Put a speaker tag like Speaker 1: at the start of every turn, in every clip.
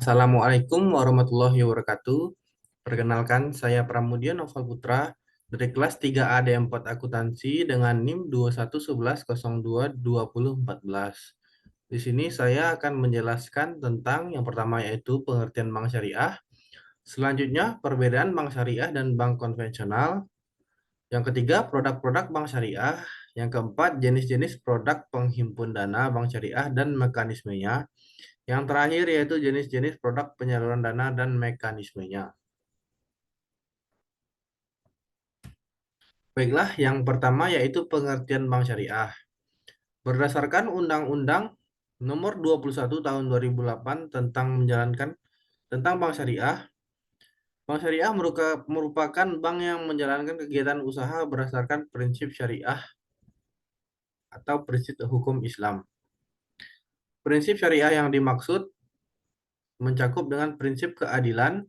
Speaker 1: Assalamualaikum warahmatullahi wabarakatuh. Perkenalkan, saya Pramudia Noval Putra dari kelas 3A D4 Akuntansi dengan NIM 2111022014. Di sini saya akan menjelaskan tentang yang pertama yaitu pengertian bank syariah, selanjutnya perbedaan bank syariah dan bank konvensional, yang ketiga produk-produk bank syariah, yang keempat jenis-jenis produk penghimpun dana bank syariah dan mekanismenya, yang terakhir yaitu jenis-jenis produk penyaluran dana dan mekanismenya. Baiklah, yang pertama yaitu pengertian bank syariah. Berdasarkan Undang-Undang Nomor 21 Tahun 2008 tentang bank syariah, bank syariah merupakan bank yang menjalankan kegiatan usaha berdasarkan prinsip syariah atau prinsip hukum Islam. Prinsip syariah yang dimaksud mencakup dengan prinsip keadilan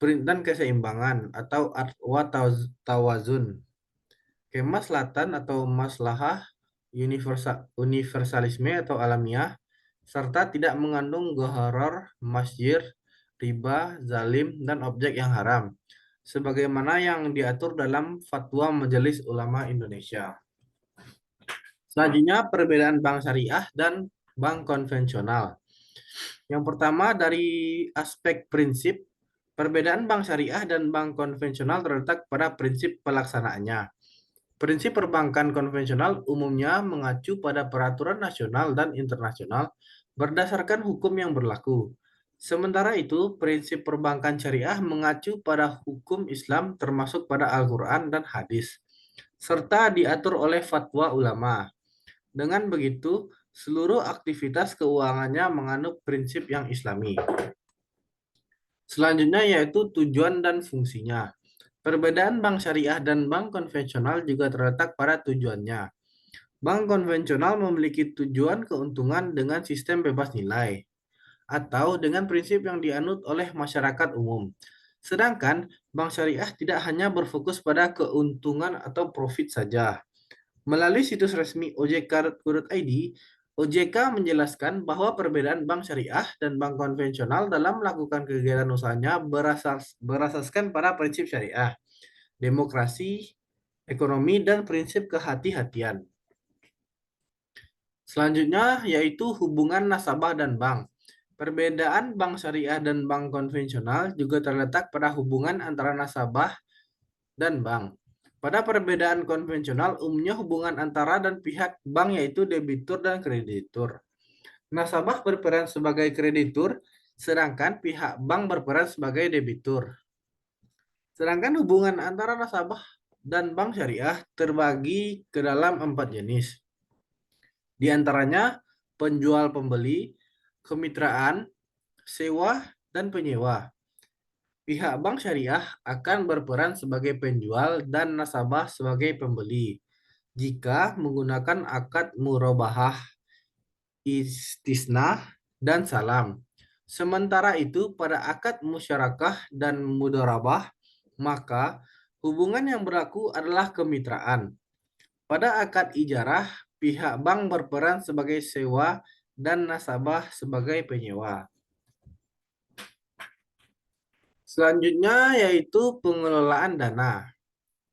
Speaker 1: dan keseimbangan atau tawazun, kemaslahatan atau maslahah, universalisme atau alamiah, serta tidak mengandung gharar, masyir, riba, zalim, dan objek yang haram, sebagaimana yang diatur dalam Fatwa Majelis Ulama Indonesia. Selanjutnya, perbedaan bank syariah dan bank konvensional. Yang pertama, dari aspek prinsip, perbedaan bank syariah dan bank konvensional terletak pada prinsip pelaksanaannya. Prinsip perbankan konvensional umumnya mengacu pada peraturan nasional dan internasional berdasarkan hukum yang berlaku. Sementara itu, prinsip perbankan syariah mengacu pada hukum Islam termasuk pada Al-Quran dan hadis, serta diatur oleh fatwa ulama. Dengan begitu, seluruh aktivitas keuangannya menganut prinsip yang Islami. Selanjutnya yaitu tujuan dan fungsinya. Perbedaan bank syariah dan bank konvensional juga terletak pada tujuannya. Bank konvensional memiliki tujuan keuntungan dengan sistem bebas nilai atau dengan prinsip yang dianut oleh masyarakat umum. Sedangkan bank syariah tidak hanya berfokus pada keuntungan atau profit saja. Melalui situs resmi ojk.go.id, OJK menjelaskan bahwa perbedaan bank syariah dan bank konvensional dalam melakukan kegiatan usahanya berasaskan pada prinsip syariah, demokrasi, ekonomi, dan prinsip kehati-hatian. Selanjutnya yaitu hubungan nasabah dan bank. Perbedaan bank syariah dan bank konvensional juga terletak pada hubungan antara nasabah dan bank. Pada perbedaan konvensional, umumnya hubungan antara dan pihak bank yaitu debitur dan kreditur. Nasabah berperan sebagai kreditur, sedangkan pihak bank berperan sebagai debitur. Sedangkan hubungan antara nasabah dan bank syariah terbagi ke dalam 4 jenis. Di antaranya penjual pembeli, kemitraan, sewa, dan penyewa. Pihak bank syariah akan berperan sebagai penjual dan nasabah sebagai pembeli jika menggunakan akad murabahah, istisnah, dan salam. Sementara itu pada akad musyarakah dan mudharabah, maka hubungan yang berlaku adalah kemitraan. Pada akad ijarah, pihak bank berperan sebagai sewa dan nasabah sebagai penyewa. Selanjutnya yaitu pengelolaan dana.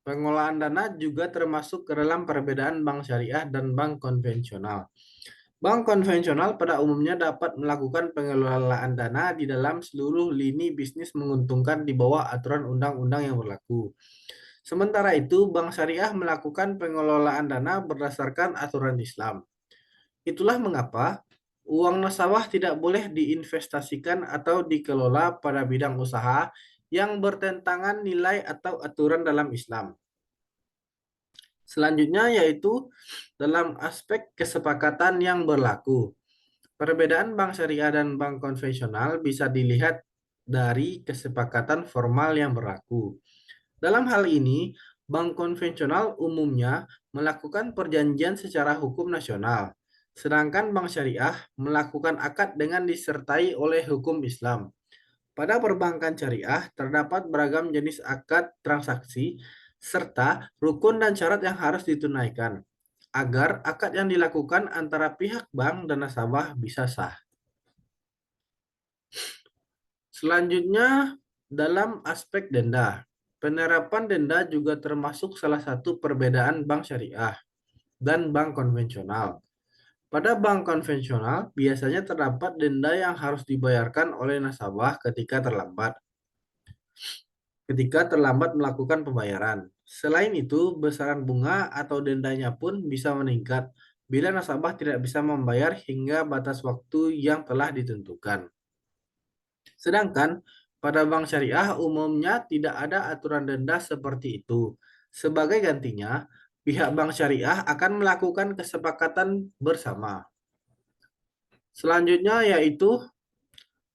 Speaker 1: Pengelolaan dana juga termasuk ke dalam perbedaan bank syariah dan bank konvensional. Bank konvensional pada umumnya dapat melakukan pengelolaan dana di dalam seluruh lini bisnis menguntungkan di bawah aturan undang-undang yang berlaku. Sementara itu, bank syariah melakukan pengelolaan dana berdasarkan aturan Islam. Itulah mengapa uang nasabah tidak boleh diinvestasikan atau dikelola pada bidang usaha yang bertentangan nilai atau aturan dalam Islam. Selanjutnya yaitu dalam aspek kesepakatan yang berlaku. Perbedaan bank syariah dan bank konvensional bisa dilihat dari kesepakatan formal yang berlaku. Dalam hal ini, bank konvensional umumnya melakukan perjanjian secara hukum nasional, sedangkan bank syariah melakukan akad dengan disertai oleh hukum Islam. Pada perbankan syariah terdapat beragam jenis akad transaksi serta rukun dan syarat yang harus ditunaikan agar akad yang dilakukan antara pihak bank dan nasabah bisa sah. Selanjutnya, dalam aspek denda. Penerapan denda juga termasuk salah satu perbedaan bank syariah dan bank konvensional. Pada bank konvensional, biasanya terdapat denda yang harus dibayarkan oleh nasabah ketika terlambat melakukan pembayaran. Selain itu, besaran bunga atau dendanya pun bisa meningkat bila nasabah tidak bisa membayar hingga batas waktu yang telah ditentukan. Sedangkan pada bank syariah umumnya tidak ada aturan denda seperti itu. Sebagai gantinya, pihak bank syariah akan melakukan kesepakatan bersama. Selanjutnya yaitu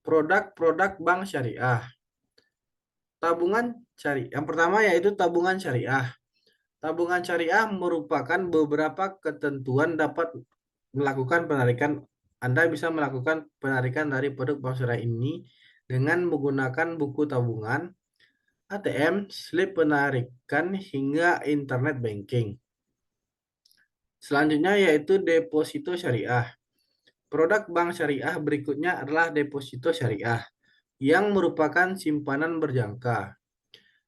Speaker 1: produk-produk bank syariah. Tabungan syariah. Yang pertama yaitu tabungan syariah. Tabungan syariah merupakan beberapa ketentuan dapat melakukan penarikan. Anda bisa melakukan penarikan dari produk bank syariah ini dengan menggunakan buku tabungan, ATM, slip penarikan, hingga internet banking. Selanjutnya yaitu deposito syariah. Produk bank syariah berikutnya adalah deposito syariah, yang merupakan simpanan berjangka.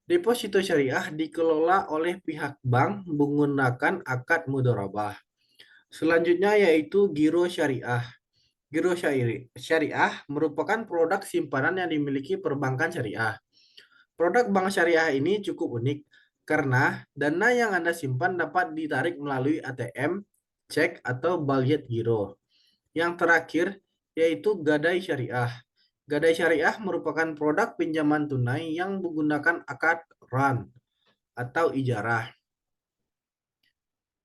Speaker 1: Deposito syariah dikelola oleh pihak bank menggunakan akad mudharabah. Selanjutnya yaitu giro syariah. Giro syariah merupakan produk simpanan yang dimiliki perbankan syariah. Produk bank syariah ini cukup unik karena dana yang Anda simpan dapat ditarik melalui ATM, cek, atau balyet giro. Yang terakhir yaitu gadai syariah. Gadai syariah merupakan produk pinjaman tunai yang menggunakan akad ran atau ijarah.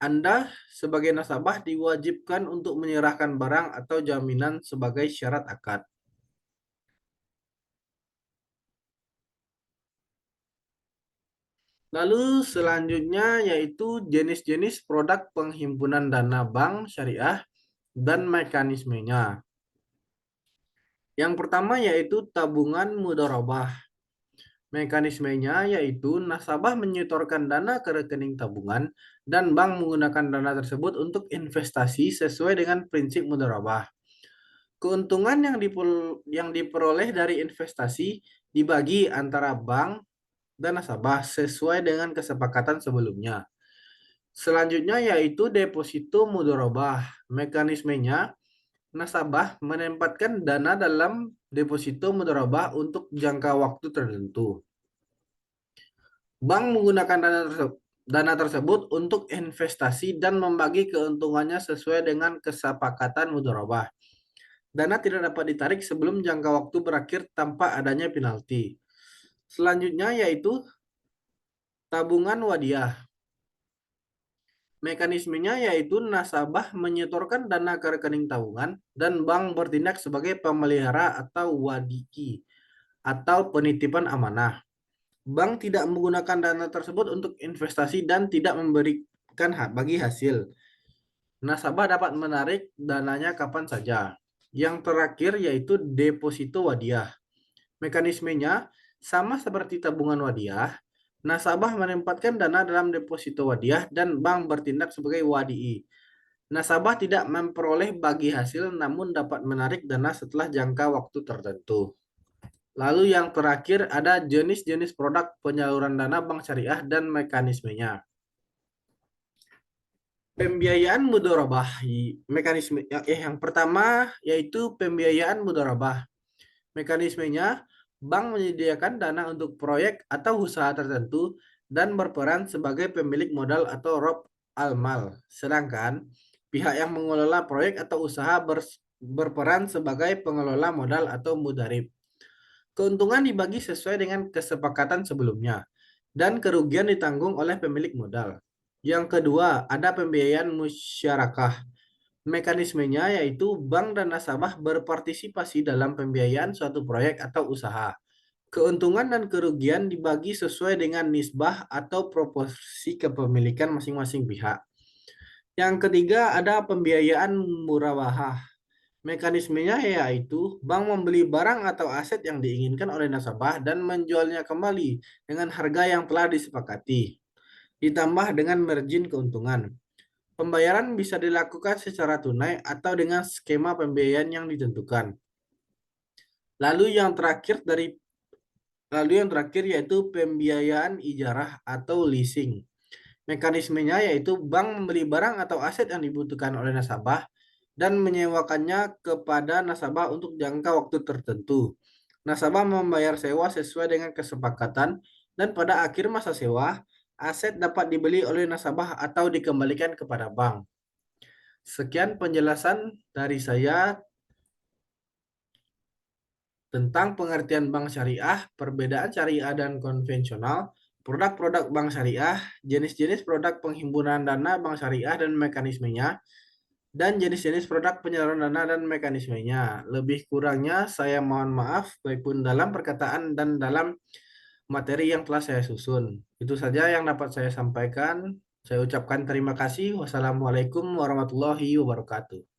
Speaker 1: Anda sebagai nasabah diwajibkan untuk menyerahkan barang atau jaminan sebagai syarat akad. Lalu selanjutnya yaitu jenis-jenis produk penghimpunan dana bank syariah dan mekanismenya. Yang pertama yaitu tabungan mudharabah. Mekanismenya yaitu nasabah menyetorkan dana ke rekening tabungan dan bank menggunakan dana tersebut untuk investasi sesuai dengan prinsip mudharabah. Keuntungan yang diperoleh dari investasi dibagi antara bank dan nasabah sesuai dengan kesepakatan sebelumnya. Selanjutnya yaitu deposito mudharabah. Mekanismenya, nasabah menempatkan dana dalam deposito mudharabah untuk jangka waktu tertentu. Bank menggunakan dana tersebut untuk investasi dan membagi keuntungannya sesuai dengan kesepakatan mudharabah. Dana tidak dapat ditarik sebelum jangka waktu berakhir tanpa adanya penalti. Selanjutnya yaitu tabungan wadiah. Mekanismenya yaitu nasabah menyetorkan dana ke rekening tabungan dan bank bertindak sebagai pemelihara atau wadi'i atau penitipan amanah. Bank tidak menggunakan dana tersebut untuk investasi dan tidak memberikan bagi hasil. Nasabah dapat menarik dananya kapan saja. Yang terakhir yaitu deposito wadiah. Mekanismenya sama seperti tabungan wadiah. Nasabah menempatkan dana dalam deposito wadiah dan bank bertindak sebagai wadi'i. Nasabah tidak memperoleh bagi hasil namun dapat menarik dana setelah jangka waktu tertentu. Lalu yang terakhir ada jenis-jenis produk penyaluran dana bank syariah dan mekanismenya. Pembiayaan mudharabah. Mekanisme yang pertama yaitu pembiayaan mudharabah. Mekanismenya, bank menyediakan dana untuk proyek atau usaha tertentu dan berperan sebagai pemilik modal atau rob al-mal. Sedangkan pihak yang mengelola proyek atau usaha berperan sebagai pengelola modal atau mudarib. Keuntungan dibagi sesuai dengan kesepakatan sebelumnya dan kerugian ditanggung oleh pemilik modal. Yang kedua, ada pembiayaan musyarakah. Mekanismenya yaitu bank dan nasabah berpartisipasi dalam pembiayaan suatu proyek atau usaha. Keuntungan dan kerugian dibagi sesuai dengan nisbah atau proporsi kepemilikan masing-masing pihak. Yang ketiga ada pembiayaan murabahah. Mekanismenya yaitu bank membeli barang atau aset yang diinginkan oleh nasabah dan menjualnya kembali dengan harga yang telah disepakati, ditambah dengan margin keuntungan. Pembayaran bisa dilakukan secara tunai atau dengan skema pembiayaan yang ditentukan. Lalu yang terakhir dari Lalu yang terakhir yaitu pembiayaan ijarah atau leasing. Mekanismenya yaitu bank membeli barang atau aset yang dibutuhkan oleh nasabah dan menyewakannya kepada nasabah untuk jangka waktu tertentu. Nasabah membayar sewa sesuai dengan kesepakatan dan pada akhir masa sewa, aset dapat dibeli oleh nasabah atau dikembalikan kepada bank. Sekian penjelasan dari saya tentang pengertian bank syariah, perbedaan syariah dan konvensional, produk-produk bank syariah, jenis-jenis produk penghimpunan dana bank syariah dan mekanismenya, dan jenis-jenis produk penyaluran dana dan mekanismenya. Lebih kurangnya saya mohon maaf baik pun dalam perkataan dan dalam materi yang telah saya susun. Itu saja yang dapat saya sampaikan. Saya ucapkan terima kasih. Wassalamualaikum warahmatullahi wabarakatuh.